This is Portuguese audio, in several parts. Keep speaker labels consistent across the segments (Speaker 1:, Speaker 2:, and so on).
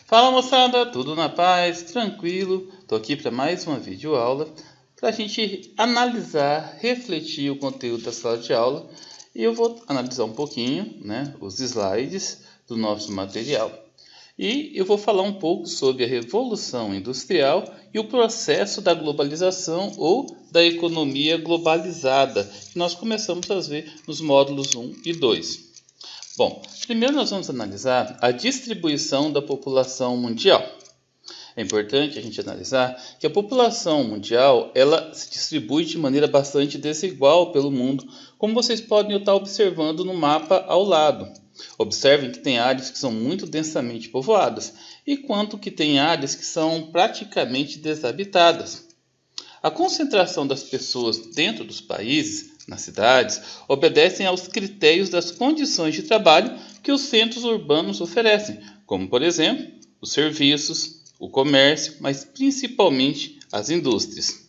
Speaker 1: Fala moçada, tudo na paz, tranquilo? Tô aqui para mais uma videoaula para a gente analisar, refletir o conteúdo da sala de aula e eu vou analisar um pouquinho, os slides do nosso material e eu vou falar um pouco sobre a Revolução Industrial e o processo da globalização ou da economia globalizada que nós começamos a ver nos módulos 1 e 2. Bom, primeiro nós vamos analisar a distribuição da população mundial. É importante a gente analisar que a população mundial ela se distribui de maneira bastante desigual pelo mundo, como vocês podem estar observando no mapa ao lado. Observem que tem áreas que são muito densamente povoadas, enquanto que tem áreas que são praticamente desabitadas. A concentração das pessoas dentro dos países, nas cidades, obedecem aos critérios das condições de trabalho que os centros urbanos oferecem, como, por exemplo, os serviços, o comércio, mas principalmente as indústrias.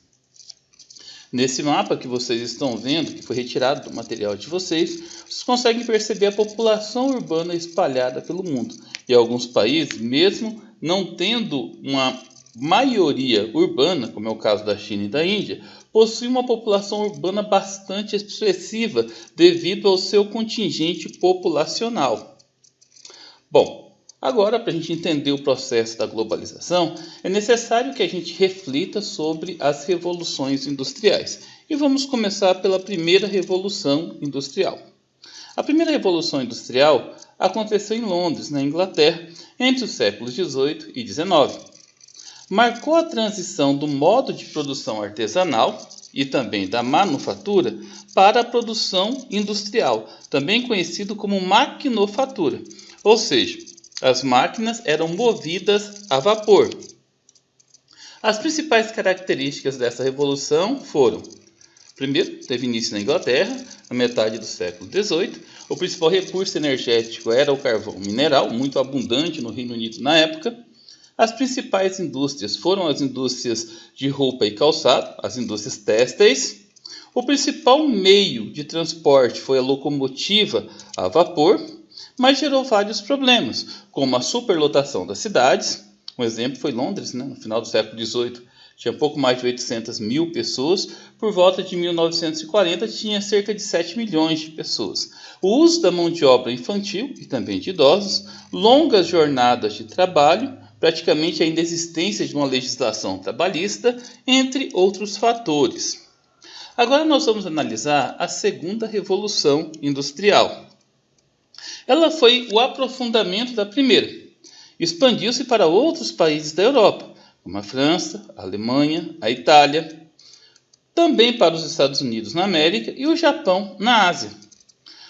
Speaker 1: Nesse mapa que vocês estão vendo, que foi retirado do material de vocês conseguem perceber a população urbana espalhada pelo mundo. E alguns países, mesmo não tendo uma maioria urbana, como é o caso da China e da Índia, possui uma população urbana bastante expressiva devido ao seu contingente populacional. Bom, agora para a gente entender o processo da globalização, é necessário que a gente reflita sobre as revoluções industriais. E vamos começar pela primeira revolução industrial. A primeira revolução industrial aconteceu em Londres, na Inglaterra, entre os séculos XVIII e XIX. Marcou a transição do modo de produção artesanal e também da manufatura para a produção industrial, também conhecido como maquinofatura, ou seja, as máquinas eram movidas a vapor. As principais características dessa revolução foram: primeiro, teve início na Inglaterra, na metade do século XVIII. O principal recurso energético era o carvão mineral, muito abundante no Reino Unido na época. As principais indústrias foram as indústrias de roupa e calçado, as indústrias têxteis. O principal meio de transporte foi a locomotiva a vapor, mas gerou vários problemas, como a superlotação das cidades. Um exemplo foi Londres, no final do século XVIII, tinha pouco mais de 800 mil pessoas, por volta de 1940 tinha cerca de 7 milhões de pessoas. O uso da mão de obra infantil e também de idosos, longas jornadas de trabalho, praticamente a inexistência de uma legislação trabalhista, entre outros fatores. Agora nós vamos analisar a segunda revolução industrial. Ela foi o aprofundamento da primeira. Expandiu-se para outros países da Europa, como a França, a Alemanha, a Itália, também para os Estados Unidos na América e o Japão na Ásia.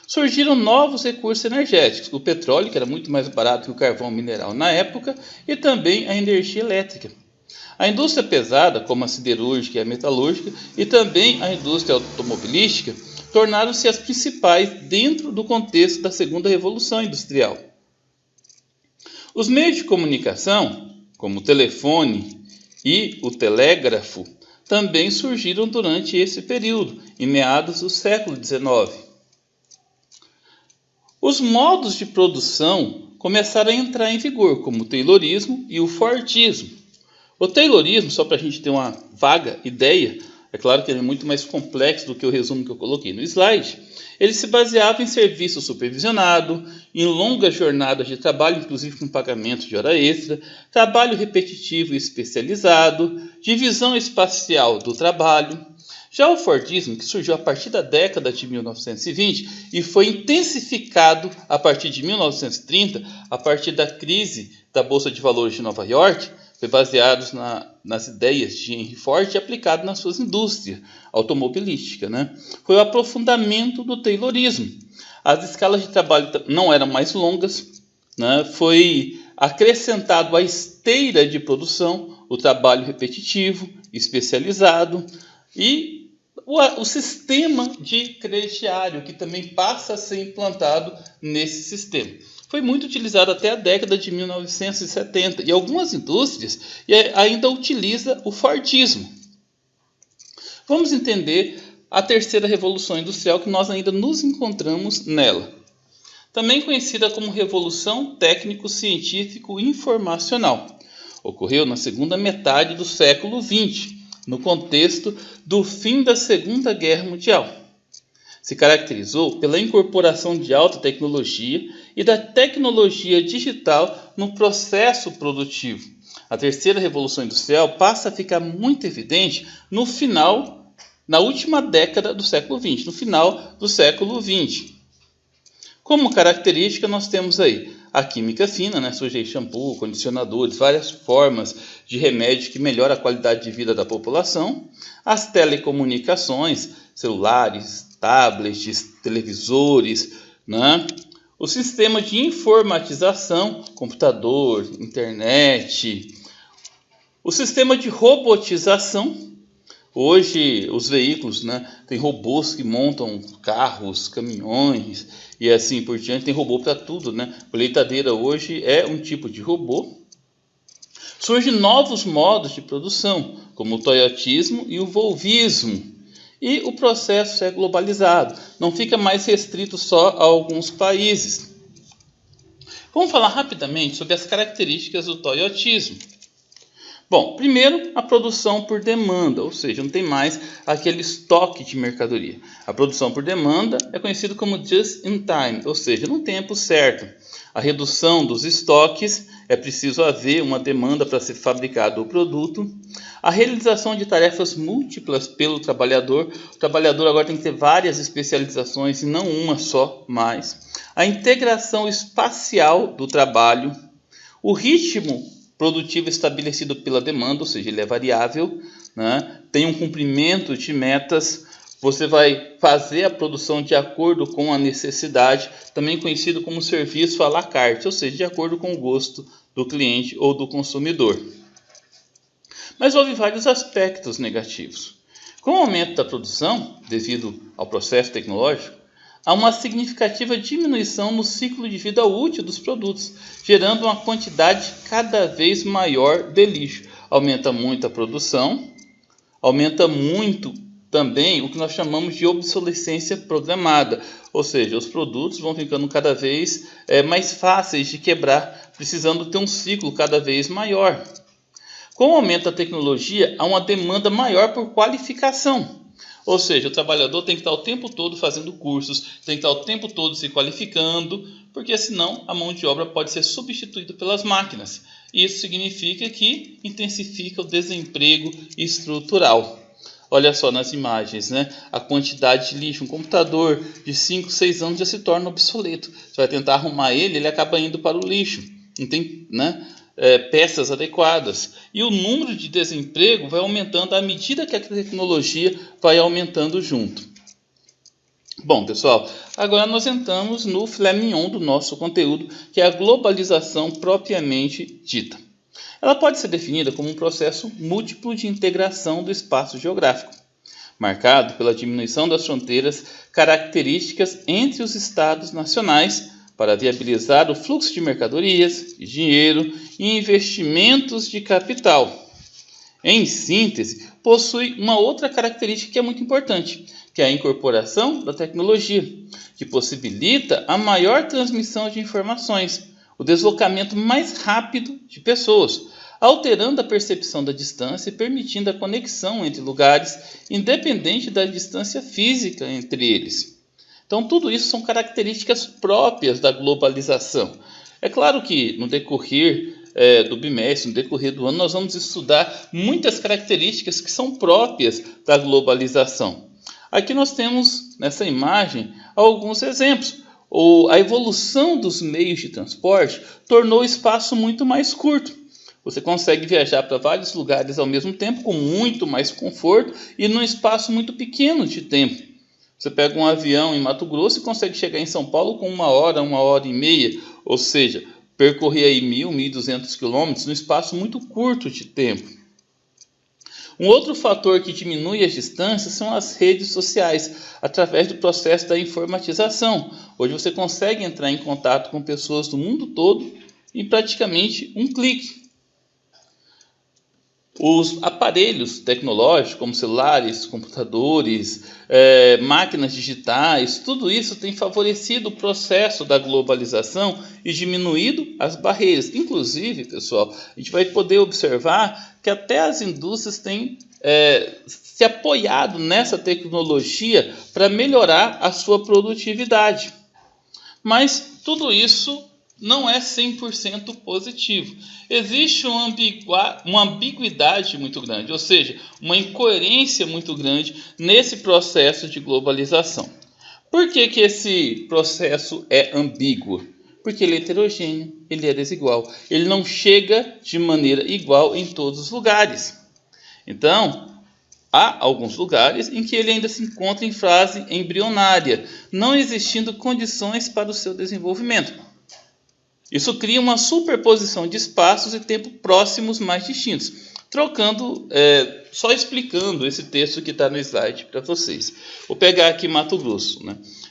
Speaker 1: Surgiram novos recursos energéticos, o petróleo, que era muito mais barato que o carvão mineral na época, e também a energia elétrica. A indústria pesada, como a siderúrgica e a metalúrgica, e também a indústria automobilística, tornaram-se as principais dentro do contexto da segunda revolução industrial. Os meios de comunicação, como o telefone e o telégrafo, também surgiram durante esse período, em meados do século XIX. Os modos de produção começaram a entrar em vigor, como o Taylorismo e o Fordismo. O Taylorismo, só para a gente ter uma vaga ideia, é claro que ele é muito mais complexo do que o resumo que eu coloquei no slide, ele se baseava em serviço supervisionado, em longas jornadas de trabalho, inclusive com pagamento de hora extra, trabalho repetitivo e especializado, divisão espacial do trabalho. Já o Fordismo, que surgiu a partir da década de 1920 e foi intensificado a partir de 1930, a partir da crise da Bolsa de Valores de Nova York, foi baseado nas ideias de Henry Ford e aplicado nas suas indústrias automobilísticas. Foi o aprofundamento do Taylorismo. As escalas de trabalho não eram mais longas, foi acrescentado à esteira de produção o trabalho repetitivo, especializado e o sistema de crediário, que também passa a ser implantado nesse sistema. Foi muito utilizado até a década de 1970 e algumas indústrias ainda utilizam o Fordismo. Vamos entender a terceira revolução industrial que nós ainda nos encontramos nela. também conhecida como Revolução Técnico-Científico-Informacional. Ocorreu na segunda metade do século XX, no contexto do fim da Segunda Guerra Mundial. Se caracterizou pela incorporação de alta tecnologia e da tecnologia digital no processo produtivo. A terceira revolução industrial passa a ficar muito evidente na última década do século XX, no final do século XX. Como característica, nós temos aí a química fina, surge shampoo, condicionadores, várias formas de remédio que melhoram a qualidade de vida da população, as telecomunicações, celulares, tablets, televisores, o sistema de informatização, computador, internet, o sistema de robotização. Hoje os veículos, tem robôs que montam carros, caminhões e assim por diante, tem robô para tudo, Colheitadeira hoje é um tipo de robô. Surgem novos modos de produção, como o toyotismo e o volvismo. E o processo é globalizado, não fica mais restrito só a alguns países. Vamos falar rapidamente sobre as características do toyotismo. Bom, primeiro, a produção por demanda, ou seja, não tem mais aquele estoque de mercadoria. A produção por demanda é conhecido como just in time, ou seja, no tempo certo. A redução dos estoques, é preciso haver uma demanda para ser fabricado o produto. A realização de tarefas múltiplas pelo trabalhador. O trabalhador agora tem que ter várias especializações e não uma só mais. A integração espacial do trabalho. O ritmo produtivo estabelecido pela demanda, ou seja, ele é variável, tem um cumprimento de metas, você vai fazer a produção de acordo com a necessidade, também conhecido como serviço à la carte, ou seja, de acordo com o gosto do cliente ou do consumidor. Mas houve vários aspectos negativos. Com o aumento da produção, devido ao processo tecnológico, há uma significativa diminuição no ciclo de vida útil dos produtos, gerando uma quantidade cada vez maior de lixo. Aumenta muito a produção, aumenta muito também o que nós chamamos de obsolescência programada, ou seja, os produtos vão ficando cada vez mais fáceis de quebrar, precisando ter um ciclo cada vez maior. Com o aumento da tecnologia, há uma demanda maior por qualificação. Ou seja, o trabalhador tem que estar o tempo todo fazendo cursos, tem que estar o tempo todo se qualificando, porque senão a mão de obra pode ser substituída pelas máquinas. Isso significa que intensifica o desemprego estrutural. Olha só nas imagens, a quantidade de lixo. Um computador de 5, 6 anos já se torna obsoleto. Você vai tentar arrumar ele acaba indo para o lixo. Não tem, peças adequadas. E o número de desemprego vai aumentando à medida que a tecnologia vai aumentando junto. Bom, pessoal, agora nós entramos no filé mignon do nosso conteúdo, que é a globalização propriamente dita. Ela pode ser definida como um processo múltiplo de integração do espaço geográfico, marcado pela diminuição das fronteiras características entre os estados nacionais, para viabilizar o fluxo de mercadorias, de dinheiro e investimentos de capital. Em síntese, possui uma outra característica que é muito importante, que é a incorporação da tecnologia, que possibilita a maior transmissão de informações, o deslocamento mais rápido de pessoas, alterando a percepção da distância e permitindo a conexão entre lugares, independente da distância física entre eles. Então, tudo isso são características próprias da globalização. É claro que no decorrer do bimestre, no decorrer do ano, nós vamos estudar muitas características que são próprias da globalização. Aqui nós temos, nessa imagem, alguns exemplos. A evolução dos meios de transporte tornou o espaço muito mais curto. Você consegue viajar para vários lugares ao mesmo tempo, com muito mais conforto e num espaço muito pequeno de tempo. Você pega um avião em Mato Grosso e consegue chegar em São Paulo com 1 hora e meia, ou seja, percorrer aí 1.200 quilômetros num espaço muito curto de tempo. Um outro fator que diminui as distâncias são as redes sociais, através do processo da informatização. Hoje você consegue entrar em contato com pessoas do mundo todo em praticamente um clique. Os aparelhos tecnológicos, como celulares, computadores, máquinas digitais, tudo isso tem favorecido o processo da globalização e diminuído as barreiras. Inclusive, pessoal, a gente vai poder observar que até as indústrias têm se apoiado nessa tecnologia para melhorar a sua produtividade. Mas tudo isso não é 100% positivo. Existe uma ambiguidade muito grande, ou seja, uma incoerência muito grande nesse processo de globalização. Por que esse processo é ambíguo? Porque ele é heterogêneo, ele é desigual, ele não chega de maneira igual em todos os lugares. Então, há alguns lugares em que ele ainda se encontra em fase embrionária, não existindo condições para o seu desenvolvimento. Isso cria uma superposição de espaços e tempo próximos mais distintos. Só explicando esse texto que está no slide para vocês. Vou pegar aqui Mato Grosso.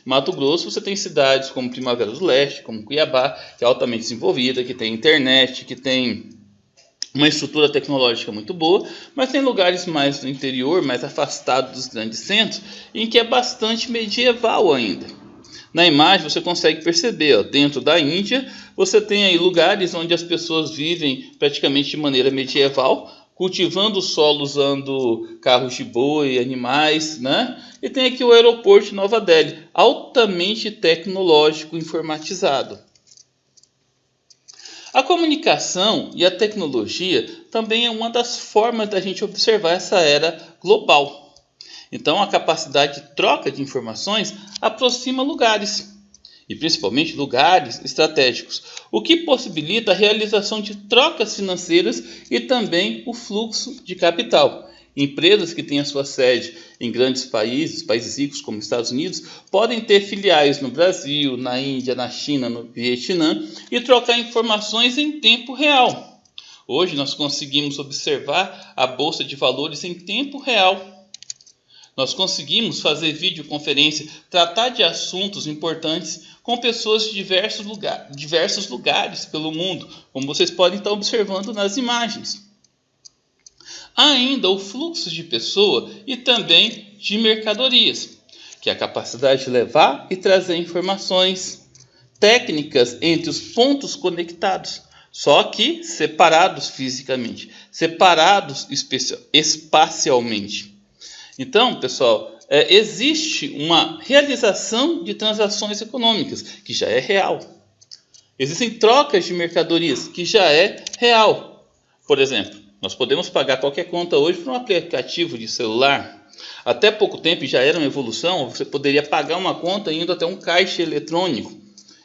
Speaker 1: Mato Grosso, você tem cidades como Primavera do Leste, como Cuiabá, que é altamente desenvolvida, que tem internet, que tem uma estrutura tecnológica muito boa, mas tem lugares mais no interior, mais afastados dos grandes centros, em que é bastante medieval ainda. Na imagem você consegue perceber, dentro da Índia, você tem aí lugares onde as pessoas vivem praticamente de maneira medieval, cultivando o solo usando carros de boi, animais, né? E tem aqui o aeroporto de Nova Delhi, altamente tecnológico, informatizado. A comunicação e a tecnologia também é uma das formas da gente observar essa era global. Então, a capacidade de troca de informações aproxima lugares, e principalmente lugares estratégicos, o que possibilita a realização de trocas financeiras e também o fluxo de capital. Empresas que têm a sua sede em grandes países ricos como Estados Unidos, podem ter filiais no Brasil, na Índia, na China, no Vietnã e trocar informações em tempo real. Hoje nós conseguimos observar a Bolsa de Valores em tempo real. Nós conseguimos fazer videoconferência, tratar de assuntos importantes com pessoas de diversos lugares pelo mundo, como vocês podem estar observando nas imagens. Há ainda o fluxo de pessoa e também de mercadorias, que é a capacidade de levar e trazer informações técnicas entre os pontos conectados, só que separados fisicamente, separados espacialmente. Então, pessoal, existe uma realização de transações econômicas, que já é real. Existem trocas de mercadorias, que já é real. Por exemplo, nós podemos pagar qualquer conta hoje por um aplicativo de celular. Até pouco tempo já era uma evolução, você poderia pagar uma conta indo até um caixa eletrônico.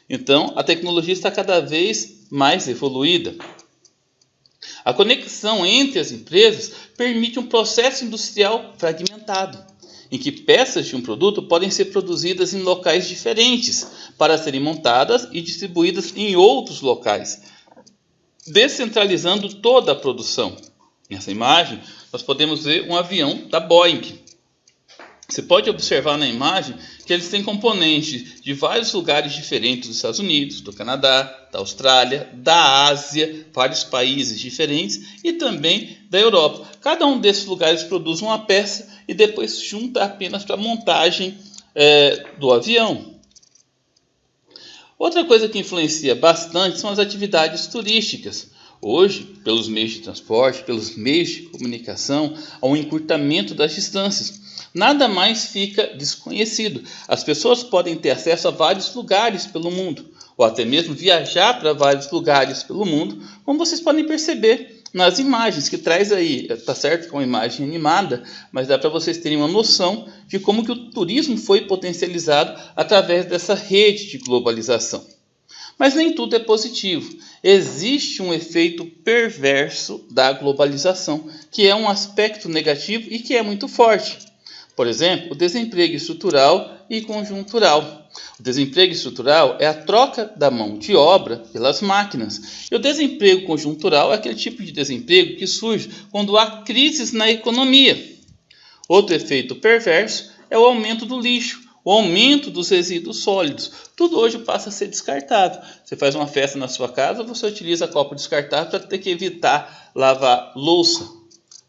Speaker 1: Então, a tecnologia está cada vez mais evoluída. A conexão entre as empresas permite um processo industrial fragmentado, em que peças de um produto podem ser produzidas em locais diferentes para serem montadas e distribuídas em outros locais, descentralizando toda a produção. Nessa imagem, nós podemos ver um avião da Boeing. Você pode observar na imagem que eles têm componentes de vários lugares diferentes dos Estados Unidos, do Canadá, da Austrália, da Ásia, vários países diferentes e também da Europa. Cada um desses lugares produz uma peça e depois junta apenas para a montagem do avião. Outra coisa que influencia bastante são as atividades turísticas. Hoje, pelos meios de transporte, pelos meios de comunicação, há um encurtamento das distâncias. Nada mais fica desconhecido. As pessoas podem ter acesso a vários lugares pelo mundo, ou até mesmo viajar para vários lugares pelo mundo, como vocês podem perceber nas imagens que traz aí. Tá certo que é uma imagem animada, mas dá para vocês terem uma noção de como que o turismo foi potencializado através dessa rede de globalização. Mas nem tudo é positivo. Existe um efeito perverso da globalização, que é um aspecto negativo e que é muito forte. Por exemplo, o desemprego estrutural e conjuntural. O desemprego estrutural é a troca da mão de obra pelas máquinas. E o desemprego conjuntural é aquele tipo de desemprego que surge quando há crises na economia. Outro efeito perverso é o aumento do lixo, o aumento dos resíduos sólidos. Tudo hoje passa a ser descartável. Você faz uma festa na sua casa, você utiliza copo descartável para ter que evitar lavar louça.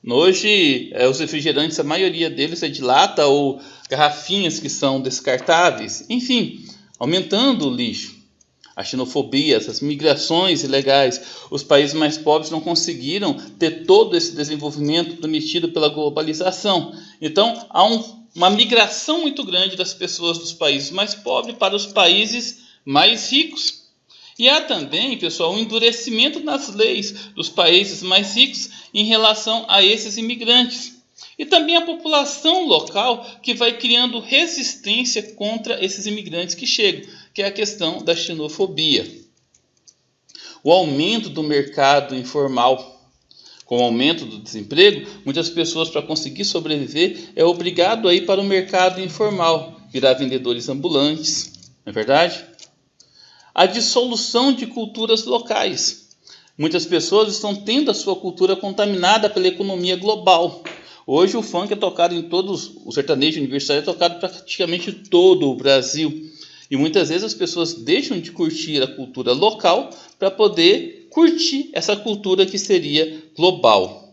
Speaker 1: Hoje, os refrigerantes, a maioria deles é de lata ou garrafinhas que são descartáveis. Enfim, aumentando o lixo. A xenofobia, essas migrações ilegais, os países mais pobres não conseguiram ter todo esse desenvolvimento permitido pela globalização. Então, há uma migração muito grande das pessoas dos países mais pobres para os países mais ricos. E há também, pessoal, um endurecimento nas leis dos países mais ricos em relação a esses imigrantes. E também a população local que vai criando resistência contra esses imigrantes que chegam, que é a questão da xenofobia. O aumento do mercado informal. Com o aumento do desemprego, muitas pessoas, para conseguir sobreviver, é obrigado a ir para o mercado informal, virar vendedores ambulantes, não é verdade? A dissolução de culturas locais. Muitas pessoas estão tendo a sua cultura contaminada pela economia global. Hoje o funk é tocado em o sertanejo universitário é tocado praticamente em todo o Brasil. E muitas vezes as pessoas deixam de curtir a cultura local para poder curtir essa cultura que seria global.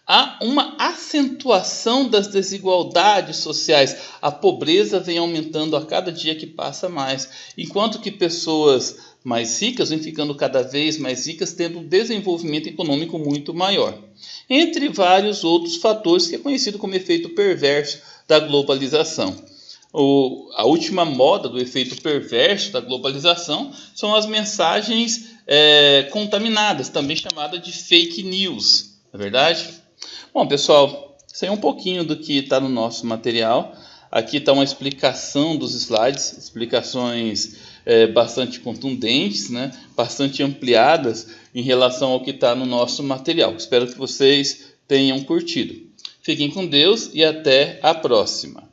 Speaker 1: Há uma acentuação das desigualdades sociais. A pobreza vem aumentando a cada dia que passa mais, enquanto que pessoas mais ricas vêm ficando cada vez mais ricas, tendo um desenvolvimento econômico muito maior. Entre vários outros fatores que é conhecido como efeito perverso da globalização. A última moda do efeito perverso da globalização são as mensagens contaminadas, também chamada de fake news, não é verdade? Bom, pessoal, isso aí é um pouquinho do que está no nosso material. Aqui está uma explicação dos slides, explicações bastante contundentes, né? Bastante ampliadas em relação ao que está no nosso material. Espero que vocês tenham curtido. Fiquem com Deus e até a próxima.